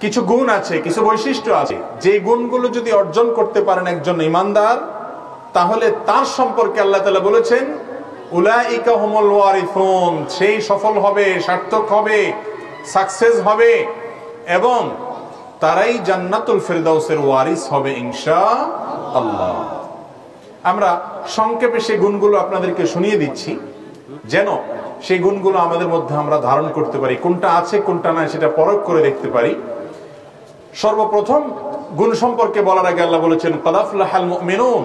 কিছু গুণ আছে, কিছু বৈশিষ্ট্য আছে, যে গুণগুলো যদি অর্জন করতে পারেন একজন ঈমানদার, তাহলে তার সম্পর্কে আল্লাহ তাআলা বলেছেন উলাইকা হুমুল ওয়ারিসুন, সেই সফল হবে, সার্থক হবে, সাকসেস হবে এবং তারাই জান্নাতুল ফেরদাউসের ওয়ারিস হবে ইনশাআল্লাহ। আমরা সংক্ষেপে সেই গুণগুলো আপনাদেরকে শুনিয়ে দিচ্ছি, যেন সেই গুণগুলো আমাদের মধ্যে আমরা ধারণ করতে পারি, কোনটা আছে কোনটা নাই সেটা পরখ করে দেখতে পারি। সর্বপ্রথম গুণ সম্পর্কে বলার আগে আল্লাহ বলেছেন ক্বাদ আফলাহাল মুমিনুন,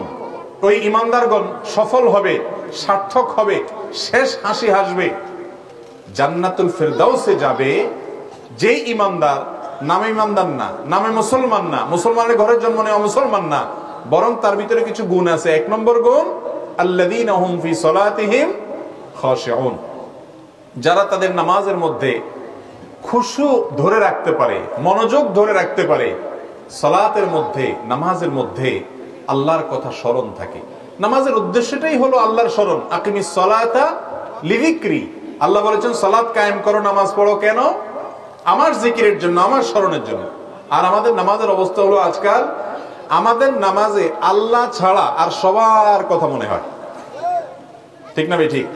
ওই ঈমানদারগণ সফল হবে, সার্থক হবে, শেষ হাসি হাসবে, জান্নাতুল ফেরদাউসে যাবে। যেই ঈমানদার নামে ঈমানদার না, নামে মুসলমান না, মুসলমানের ঘরের জন্ম নেওয়া মুসলমান না, বরং তার ভিতরে কিছু গুণ আছে। এক নম্বর গুণ আল্লাযীনা হুম ফি সলাতিহিম খাশিউন, যারা তাদের নামাজের মধ্যে খুশু ধরে রাখতে পারে, মনোযোগ ধরে রাখতে পারে। সালাতের মধ্যে, নামাজের মধ্যে আল্লাহর কথা স্মরণ থাকে। নামাজের উদ্দেশ্যটাই হলো আল্লাহর স্মরণ। আকিমিস সালাতা লিযিকরি, আল্লাহ বলেছেন সালাত কায়েম করো, নামাজ পড়ো। কেন? আমার জিকিরের জন্য, আমার স্মরণের জন্য। আর আমাদের নামাজের অবস্থা হলো আজকাল আমাদের নামাজে আল্লাহ ছাড়া আর সবার কথা মনে হয়, ঠিক না ভাই? ঠিক।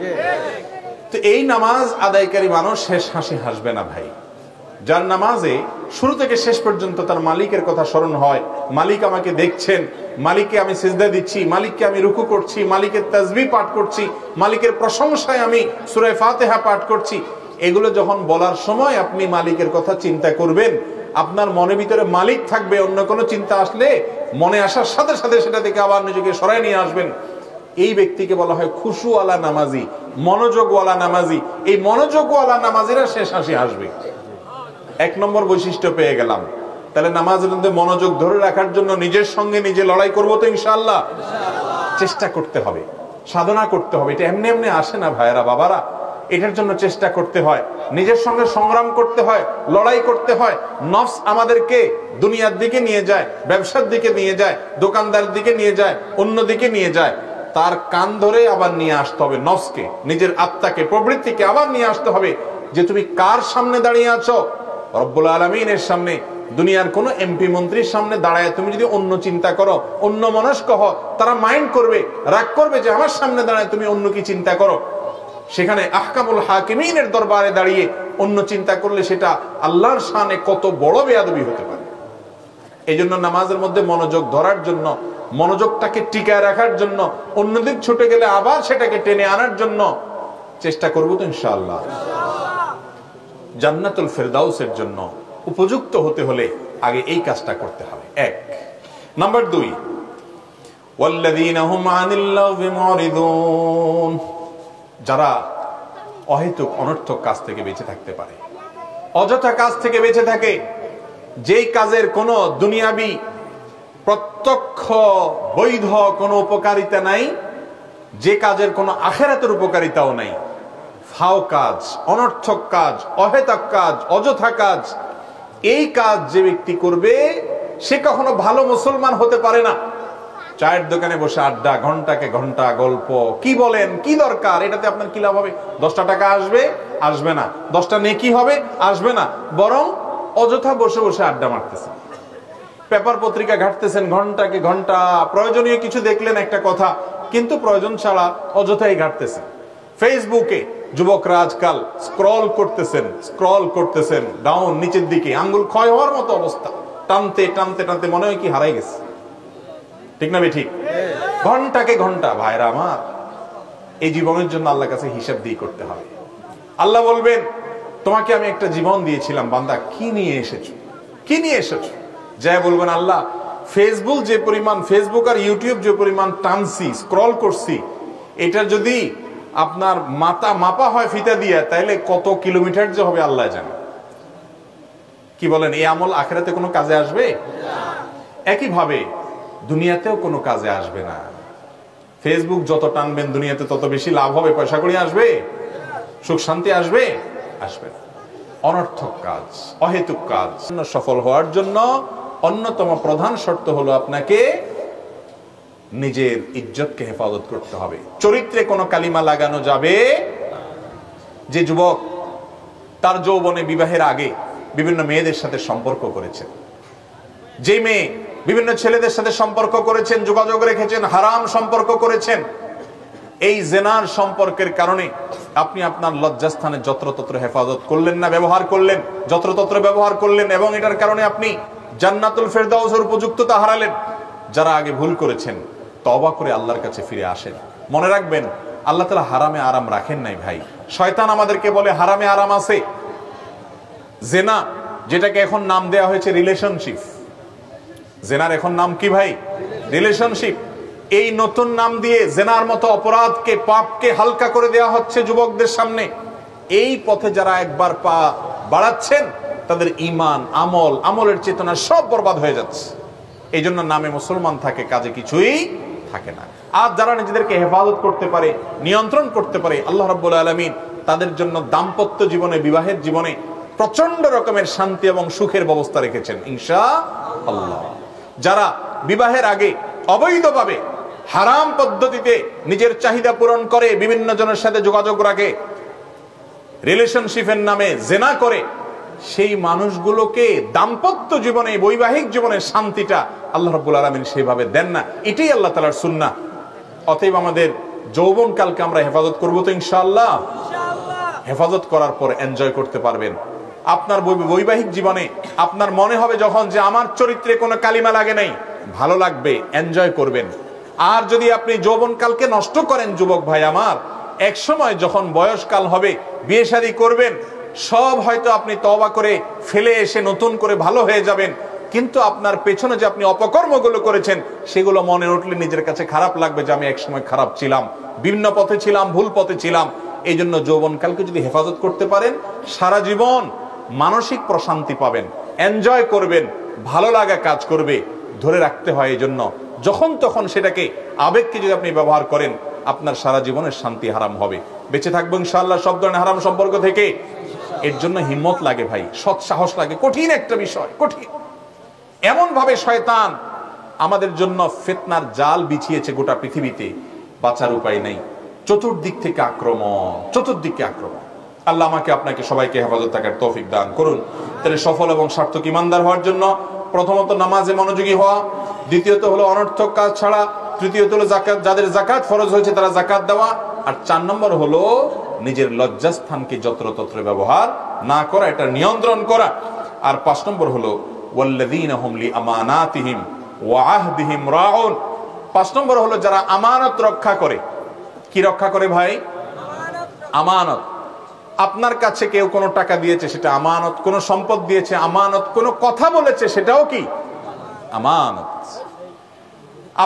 তো এই নামাজ আদায়কারী মানুষ শেষ হাসি হাসবে না ভাই। যার নামাজে শুরু থেকে শেষ পর্যন্ত তার মালিকের কথা স্মরণ হয়, মালিক আমাকে দেখছেন, মালিককে আমি সিজদা দিচ্ছি, মালিককে আমি রুকু করছি, মালিকের তাসবিহ পাঠ করছি, মালিকের প্রশংসায় আমি সূরা ফাতিহা পাঠ করছি, এগুলো যখন বলার সময় আপনি মালিকের কথা চিন্তা করবেন, আপনার মনের ভিতরে মালিক থাকবে। অন্য কোনো চিন্তা আসলে মনে আসার সাথে সাথে সেটা থেকে আবার নিজেকে সরাই নিয়ে আসবেন। এই ব্যক্তিকে বলা হয় খুশুওয়ালা নামাজি, মনোযোগওয়ালা নামাজি। এই মনোযোগওয়ালা নামাজিরা শেষ হাসি হাসবে। এক নম্বর বৈশিষ্ট্য পেয়ে গেলাম। তাহলে নামাজের মধ্যে মনোযোগ ধরে রাখার জন্য নিজের সঙ্গে নিজে লড়াই করবো তো ইনশাআল্লাহ। চেষ্টা করতে হবে, সাধনা করতে হবে। এটা এমনি এমনি আসে না ভাইয়েরা, বাবারা। এটার জন্য চেষ্টা করতে হয়, নিজের সঙ্গে সংগ্রাম করতে হয়, লড়াই করতে হয়। নফস আমাদেরকে দুনিয়ার দিকে নিয়ে যায়, ব্যবসার দিকে নিয়ে যায়, দোকানদার দিকে নিয়ে যায়, অন্য দিকে নিয়ে যায়। তার কান ধরে আবার নিয়ে আসতে হবে নফসকে, নিজের আত্মাকে, প্রবৃত্তিকে আবার নিয়ে আসতে হবে যে তুমি কার সামনে দাঁড়িয়ে আছো? রব্বুল আলামিনের সামনে। দুনিয়ার কোন এমপি মন্ত্রীর সামনে দাঁড়ায় তুমি যদি অন্য চিন্তা করো, অন্য মনস্ক হও, তারা মাইন্ড করবে, রাগ করবে যে আমার সামনে দাঁড়ায় তুমি অন্য কি চিন্তা করো। সেখানে আহকামুল হাকিমিনের দরবারে দাঁড়িয়ে অন্য চিন্তা করলে সেটা আল্লাহর শানে কত বড় বেয়াদবি হতে পারে। এই জন্য নামাজের মধ্যে মনোযোগ ধরার জন্য, মনোযোগটাকে টিকায় রাখার জন্য, অন্যদিক ছুটে গেলে আবার সেটাকে টেনে আনার জন্য চেষ্টা করবো তো ইনশাআল্লাহ। জান্নাতুল ফেরদাউসের জন্য উপযুক্ত হতে হলে আগে এই কাজটা করতে হবে। এক নাম্বার 2, ওয়াল্লাযীনা হুম আনিল লাগবি মুরিদুন, যারা অহেতুক অনর্থক কাজ থেকে বেঁচে থাকতে পারে, অযথা কাজ থেকে বেঁচে থাকে, যেই কাজের কোনো দুনিয়াবি প্রত্যক্ষ বৈধ কোনো উপকারিতা নাই, যে কাজের কোনো আখিরাতের উপকারিতাও নাই, ফাও কাজ, অনর্থক কাজ, অহেতুক কাজ, অযথা কাজ, এই কাজ যে ব্যক্তি করবে সে কখনো ভালো মুসলমান হতে পারে না। চায়ের দোকানে বসে আড্ডা, ঘন্টাকে ঘন্টা গল্প, কি বলেন, কি দরকার, এটাতে আপনার কি লাভ হবে? 10টা টাকা আসবে? আসবে না। 10টা নেকি হবে? আসবে না। বরং অযথা বসে বসে আড্ডা মারতেছেন, পেপার পত্রিকা ঘাটতেছেন ঘন্টাকে ঘন্টা, প্রয়োজনীয় কিছু দেখলেন একটা কথা, কিন্তু প্রয়োজন ছাড়া অযথাই ঘাটতেছেন। ফেসবুকে যুবকরা আজকাল স্ক্রল করতেছেন ডাউন, নিচের দিকে, আঙ্গুল ক্ষয় হওয়ার মতো অবস্থা, টানতে টানতে টানতে মনে হয় কি হারাই গেছে, ঠিক না? ঠিক। ঘন্টাকে ঘন্টা। ভাইরা আমার, এই জীবনের জন্য আল্লাহর কাছে হিসাব দিয়ে করতে হবে। আল্লাহ বলবেন তোমাকে আমি একটা জীবন দিয়েছিলাম, বান্দা কি নিয়ে এসেছো, কি নিয়ে এসেছো? যাই বলবেন আল্লাহ, ফেসবুক আর ইউটিউব যে পরিমাণ টানছি, স্ক্রল করছি, এটা যদি আপনার মাপা হয় ফিতা দিয়ে, তাইলে কত কিলোমিটার যে হবে আল্লাহ জানে। কি বলেন, এই আমল আখিরাতে কোনো কাজে আসবে? একইভাবে দুনিয়াতেও কোনো কাজে আসবে না। ফেসবুক যত টানবেন দুনিয়াতে তত বেশি লাভ হবে, পয়সা কড়ি আসবে, সুখ শান্তি আসবে? আসবে না। অনর্থক কাজ, অহেতুক কাজ সফল হওয়ার জন্য অন্যতম প্রধান শর্ত হলো আপনাকে নিজের ইজ্জতকে হেফাজত করতে হবে। চরিত্রে কোনো কালিমা লাগানো যাবে। যে যুবক তার যৌবনে বিবাহের আগে বিভিন্ন মেয়েদের সাথে সম্পর্ক করেছেন, যে মেয়ে বিভিন্ন ছেলেদের সাথে সম্পর্ক করেছেন, যোগাযোগ রেখেছেন, হারাম সম্পর্ক করেছেন, এই জেনার সম্পর্কের কারণে আপনি আপনার লজ্জাস্থানে যত্রতত্র হেফাজত করলেন না, ব্যবহার করলেন, যত্রতত্র ব্যবহার করলেন, এবং এটার কারণে আপনি জান্নাতুল ফেরদাউসের উপযুক্ততা হারালেন। যারা আগে ভুল করেছেন তওবা করে আল্লাহর কাছে ফিরে আসেন। মনে রাখবেন, আল্লাহ তাআলা হারামে আরাম রাখেন নাই ভাই। শয়তান আমাদেরকে বলে হারামে আরাম আছে। জেনা, যেটাকে এখন নাম দেয়া হয়েছে রিলেশনশিপ, জেনার এখন নাম কি ভাই? রিলেশনশিপ। এই নতুন নাম দিয়ে জেনার মতো অপরাধকে, পাপকে হালকা করে দেয়া হচ্ছে যুবকদের সামনে। এই পথে যারা একবার পা বাড়াচ্ছেন তাদের ঈমান, আমলের চেতনা সব বরবাদ হয়ে যাচ্ছে। এই জন্য নামে মুসলমান থাকে, কাজে কিছুই থাকে না। আর যারা নিজেদেরকে হেফাজত করতে পারে, নিয়ন্ত্রণ করতে পারে, আল্লাহ রাব্বুল আলামিন তাদের জন্য দাম্পত্য জীবনে, বিবাহের জীবনে প্রচন্ড রকমের শান্তি এবং সুখের ব্যবস্থা রেখেছেন ইনশাআল্লাহ। যারা বিবাহের আগে অবৈধভাবে হারাম পদ্ধতিতে নিজের চাহিদা পূরণ করে, বিভিন্ন জনের সাথে যোগাযোগ রাখে, রিলেশনশিপের নামে জেনা করে, সেই মানুষগুলোকে দাম্পত্য জীবনে, বৈবাহিক জীবনের শান্তিটা আল্লাহ রাব্বুল আলামিন সেভাবে দেন না। এটাই আল্লাহ তাআলার সুন্নাহ। অতএব আমাদের যৌবনকালকে আমরা হেফাজত করবো তো ইনশাআল্লাহ। হেফাজত করার পর এনজয় করতে পারবেন। আপনার বৈবাহিক জীবনে আপনার মনে হবে যখন যে আমার চরিত্রে কোনো কালিমা লাগে নাই, ভালো লাগবে, এনজয় করবেন। আর যদি আপনি যৌবনকালকে নষ্ট করেন যুবক ভাই আমার, এক সময় যখন বয়সকাল হবে, বিয়ে শাদী করবেন, সব হয়তো আপনি তওবা করে ফেলে এসে নতুন করে ভালো হয়ে যাবেন, কিন্তু আপনার পেছনে যে আপনি অপকর্মগুলো করেছেন সেগুলো মনে উঠলে নিজের কাছে খারাপ লাগবে যে আমি একসময় খারাপ ছিলাম, বিভিন্ন পথে ছিলাম, ভুল পথে ছিলাম। এই জন্য যৌবনকালকে যদি হেফাজত করতে পারেন, সারা জীবন মানসিক প্রশান্তি পাবেন, এনজয় করবেন, ভালো লাগা কাজ করবে। ধরে রাখতে হয় এই জন্য যখন তখন সেটাকে, আবেগকে যদি আপনি ব্যবহার করেন, আপনার সারা জীবনের শান্তি হারাম হবে। বেঁচে থাকবো ইনশাআল্লাহ সব ধরনের হারাম সম্পর্ক থেকে। এর জন্য হিম্মত লাগে ভাই, সৎ সাহস লাগে, কঠিন একটা বিষয়, কঠিন। এমন ভাবে শয়তান আমাদের জন্য ফিতনার জাল বিছিয়েছে গোটা পৃথিবীতে, বাঁচার উপায় নেই। চতুর্দিক থেকে আক্রমণ, চতুর্দিকে আক্রমণ। আল্লাহ আমাকে আপনাকে সবাইকে হেফাজত থাকার তৌফিক দান করুন। তাহলে সফল এবং সার্থক ইমানদার হওয়ার জন্য প্রথমত নামাজে মনোযোগী হওয়া, দ্বিতীয়ত হলো অনর্থক কাজ ছাড়া, তৃতীয়ত হলো যাকাত, যাদের যাকাত ফরজ হয়েছে তারা যাকাত দেওয়া, আর 4 নম্বর হলো নিজের লজ্জাস্থানকে যত্রতত্র ব্যবহার না করা, এটা নিয়ন্ত্রণ করা। আর 5 নম্বর হলো ওয়াল্লাযীনা হুম লিআমানাতিহিম ওয়া আহদিহিম রাউন। 5 নম্বর হলো যারা আমানত রক্ষা করে। কি রক্ষা করে ভাই? আমানত। আপনার কাছে কেউ কোনো টাকা দিয়েছে, সেটা আমানত। কোনো সম্পদ দিয়েছে, আমানত। কোনো কথা বলেছে, সেটাও কি আমানত।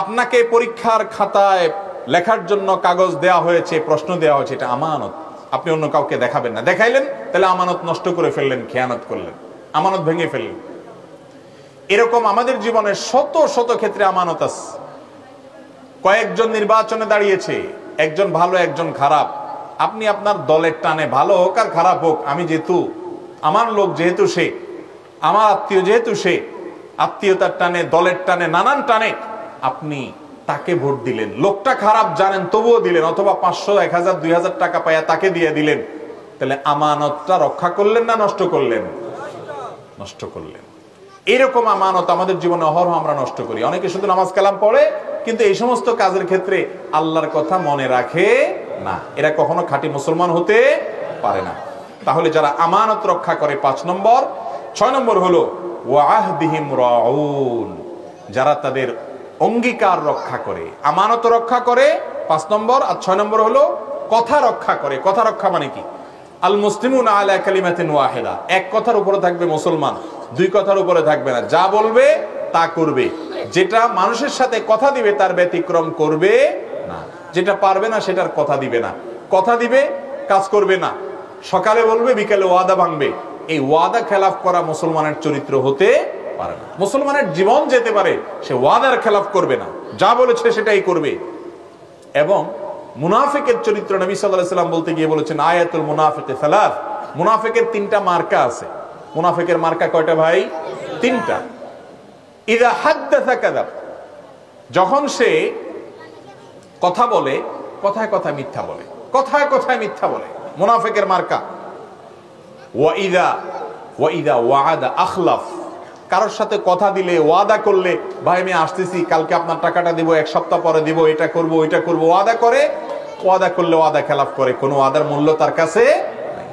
আপনাকে পরীক্ষার খাতায় লেখার জন্য কাগজ দেয়া হয়েছে, প্রশ্ন দেওয়া হয়েছে, এটা আমানত। আপনি অন্য কাউকে দেখাবেন না, দেখাইলেন তাহলে আমানত নষ্ট করে ফেললেন, খেয়ানত করলেন, আমানত ভেঙে ফেললেন। এরকম আমাদের জীবনের শত শত ক্ষেত্রে আমানত আছে। কয়েকজন নির্বাচনে দাঁড়িয়েছে, একজন ভালো একজন খারাপ। আপনি আপনার দলের টানে, ভালো হোক আর খারাপ হোক, আমি যেহেতু আমার লোক, যেহেতু সে আমার আত্মীয়, যেহেতু সে আত্মীয়তার টানে, দলের টানে, নানান টানে আপনি তাকে ভোট দিলেন। লোকটা খারাপ জানেন তবুও দিলেন, অথবা 500, 1000, 2000 টাকা পাইয়া তাকে দিয়ে দিলেন। তাহলে আমানতটা রক্ষা করলেন না নষ্ট করলেন? নষ্ট করলেন। এরকম আমানত আমাদের জীবনে অহরহ আমরা নষ্ট করি। অনেকে শুধু নামাজ কালাম পড়ে, কিন্তু এই সমস্ত কাজের ক্ষেত্রে আল্লাহর কথা মনে রাখে না। এরা কখনো খাঁটি মুসলমান হতে পারে না। তাহলে যারা আমানত রক্ষা করে 5 নম্বর। 6 নম্বর হলো ওয়া আহদিহিম রাউন, যারা তাদের অঙ্গীকার রক্ষা করে, আমানত রক্ষা করে 5 নম্বর। আর 6 নম্বর হলো কথা রক্ষা করে। কথা রক্ষা মানে কি? আল মুসলিমুনা আলা কালিমাতিন ওয়াহিদা, এক কথার উপরে থাকবে মুসলমান, 2 কথার উপরে থাকবে না। যা বলবে তা করবে, যেটা মানুষের সাথে কথা দিবে তার ব্যতিক্রম করবে না, যেটা পারবে না সেটার কথা দিবে না। কথা দিবে, কাজ করবে না। সকালে বলবে, বিকালে ওয়াদা ভাঙবে। এই ওয়াদা খেলাফ করা মুসলমানের চরিত্র হতে পারে না। মুসলমানের জীবন যেতে পারে, সে ওয়াদার খেলাফ করবে না, যা বলেছে সেটাই করবে। এবং মুনাফিকের চরিত্র নবী সাল্লাল্লাহু আলাইহি ওয়াসাল্লাম বলতে গিয়ে বলেছেন আয়াতুল মুনাফিকি সালাস, মুনাফিকের 3টা মার্কা আছে। মুনাফিকের মার্কা কয়টা ভাই? 3টা। ইযা হাদ্দাসা কাযাব, যখন সে কথা বলে কথায় কথায় মিথ্যা বলে, কথায় কথায় মিথ্যা বলে, মুনাফিকের মার্কা। ওয়া ইযা ওয়া ইযা ওয়াআদা আখলাফ, কারোর সাথে কথা দিলে, ওয়াদা করলে, ভাই আমি আসতেছি কালকে আপনার টাকাটা দিব, এক সপ্তাহ পরে দিব, এটা করব ওইটা করব, ওয়াদা করে, ওয়াদা করলে ওয়াদা খেলাফ করে, কোনো ওয়াদার মূল্য তার কাছে নাই।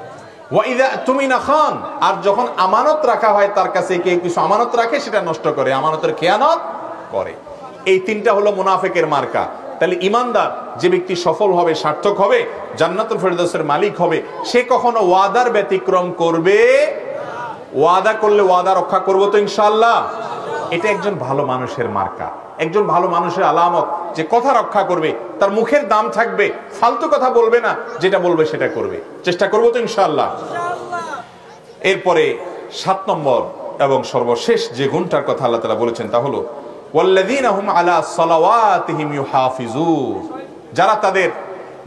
ওয়া ইযা তুমিনা খান, আর যখন আমানত রাখা হয় তার কাছে, কেউ কিছু আমানত রাখে সেটা নষ্ট করে, আমানতের খেয়ানত করে। এই তিনটা হলো মুনাফিকের মার্কা। তাহলে ইমানদার যে ব্যক্তি সফল হবে, সার্থক হবে, জান্নাতুল ফেরদাউসের মালিক হবে, সে কখনো ওয়াদার ব্যতিক্রম করবে, ওয়াদা করলে ওয়াদা রক্ষা করবো তো ইনশাআল্লাহ। এটা একজন ভালো মানুষের মার্কা, একজন ভালো মানুষের আলামত, যে কথা রক্ষা করবে, তার মুখের দাম থাকবে, ফালতু কথা বলবে না, যেটা বলবে সেটা করবে। চেষ্টা করবো তো ইনশাআল্লাহ। এরপরে 7 নম্বর এবং সর্বশেষ যে গুণটার কথা আল্লাহ তাআলা বলেছেন তা হলো ওয়াল্লাযীনা হুম আলা সালাওয়াতিহিম ইউহাফিজুন, যারা তাদের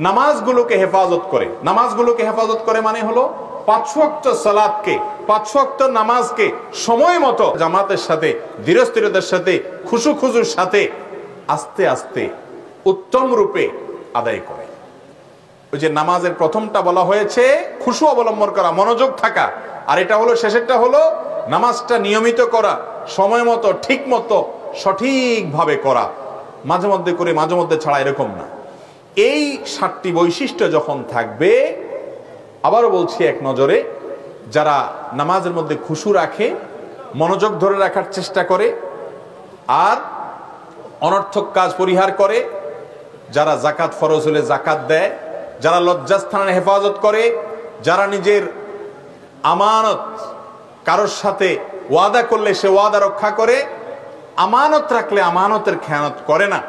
নামাজগুলোকে হেফাজত করে। নামাজগুলোকে হেফাজত করে মানে হলো 5 ওয়াক্ত সালাতকে, 5 ওয়াক্ত নামাজকে সময় মতো জামাতের সাথে, ধীরস্থিরতার সাথে, খুশুখুজুর সাথে, আস্তে আস্তে, উত্তম রূপে আদায় করে। ওই যে নামাজের প্রথমটা বলা হয়েছে খুশু অবলম্বন করা, মনোযোগ থাকা, আর এটা হলো শেষেরটা হলো নামাজটা নিয়মিত করা, সময় মতো, ঠিক মতো, সঠিকভাবে করা, মাঝে মধ্যে করে মাঝে মধ্যে ছাড়া, এরকম না। এই 7টি বৈশিষ্ট্য যখন থাকবে, আবারও বলছি এক নজরে, যারা নামাজের মধ্যে খুশু রাখে, মনোযোগ ধরে রাখার চেষ্টা করে, আর অনর্থক কাজ পরিহার করে, যারা জাকাত ফরজ হলে জাকাত দেয়, যারা লজ্জাস্থানের হেফাজত করে, যারা নিজের আমানত, কারোর সাথে ওয়াদা করলে সে ওয়াদা রক্ষা করে, আমানত রাখলে আমানতের খেয়ানত করে না।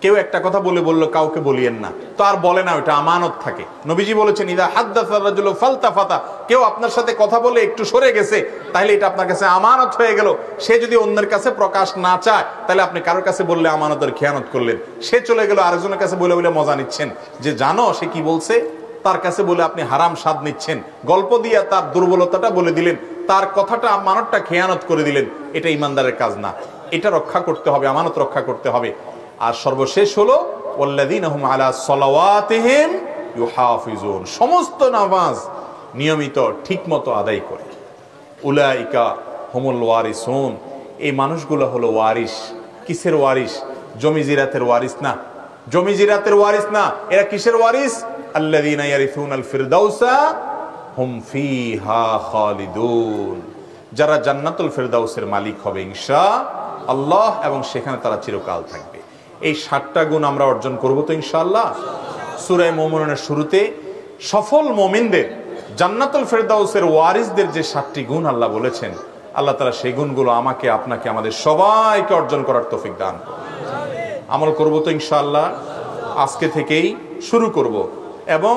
কেউ একটা কথা বললো কাউকে বলিয়েন না, তো আর বলে না, ওটা আমানত থাকে। নবীজি বলেছেন ইদা হাদ্দাসা রাজুলু ফালতাফাতা, কেউ আপনার সাথে কথা বলে একটু সরে গেছে, তাহলে এটা আপনার কাছে আমানত হয়ে গেল। সে যদি অন্যের কাছে প্রকাশ না চায়, তাহলে আপনি কারোর কাছে বললে আমানতের খেয়ানত করলেন। সে চলে গেল, আরেকজনের কাছে বলে বলে মজা নিচ্ছেন, যে জানো সে কি বলছে, তার কাছে বলে আপনি হারাম স্বাদ নিচ্ছেন, গল্প দিয়া তার দুর্বলতাটা বলে দিলেন, তার কথাটা আমানতটা খেয়ানত করে দিলেন। এটা ইমানদারের কাজ না, এটা রক্ষা করতে হবে, আমানত রক্ষা করতে হবে। আর সর্বশেষ হলো ওয়াল্লাযীনা হুম আলা সালাওয়াতিহিম ইউহাফিজুন, সমস্ত নামাজ নিয়মিত ঠিকমতো আদায় করে। উলাইকা হুমুল ওয়ারিসুন, এই মানুষগুলো হলো ওয়ারিস। কিসের ওয়ারিস? জমি জিরাতের ওয়ারিস না, জমি জিরাতের ওয়ারিস না। এরা কিসের ওয়ারিস? আল্লাযীনা ইয়ারিসুনাল ফিরদাউসা হুম ফিহা খালিদুন, যারা জান্নাতুল ফিরদাউসের মালিক হবে ইনশাআল্লাহ, এবং সেখানে তারা চিরকাল থাকবে। এই 7টা গুণ আমরা অর্জন করব তো ইনশাআল্লাহ। সূরা মুমিনুনের শুরুতে সফল মুমিনদের, জান্নাতুল ফিরদাউসের ওয়ারিসদের যে 7টি গুণ আল্লাহ বলেছেন, আল্লাহ তাআলা সেই গুণগুলো আমাকে, আপনাকে, আমাদের সবাইকে অর্জন করার তৌফিক দান করুন। আমল করব তো ইনশাআল্লাহ। আজকে থেকেই শুরু করব, এবং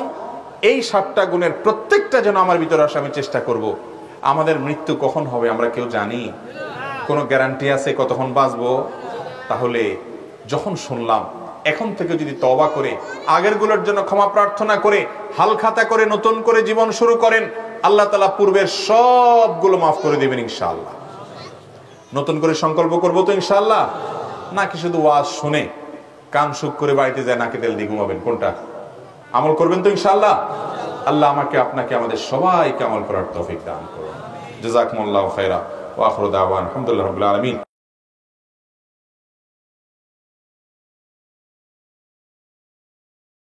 এই 7টা গুণের প্রত্যেকটা যেন আমার ভিতরে আসে, আমি চেষ্টা করব। আমাদের মৃত্যু কখন হবে আমরা কেউ জানি? কোনো গ্যারান্টি আছে কতক্ষণ বাঁচবো? তাহলে যখন শুনলাম, এখন থেকে যদি তওবা করে, আগের গুলোর জন্য ক্ষমা প্রার্থনা করে, হালখাতা করে নতুন করে জীবন শুরু করেন, আল্লাহ তাআলা পূর্বের সবগুলো মাফ করে দিবেন ইনশাআল্লাহ। নতুন করে সংকল্প করবো তো ইনশাআল্লাহ। নাকি শুধু ওয়াজ শুনে কান সুখ করে বাড়িতে যায় নাকি তেল দিয়ে ঘুমাবেন? কোনটা? আমল করবেন তো ইনশাআল্লাহ। আল্লাহ আমাকে, আপনাকে, আমাদের সবাইকে আমল করার তৌফিক দান করুন। জাযাকুমুল্লাহু খাইরা ওয়া আখিরু দাওয়ানা আলহামদুলিল্লাহি রাব্বিল আলামিন।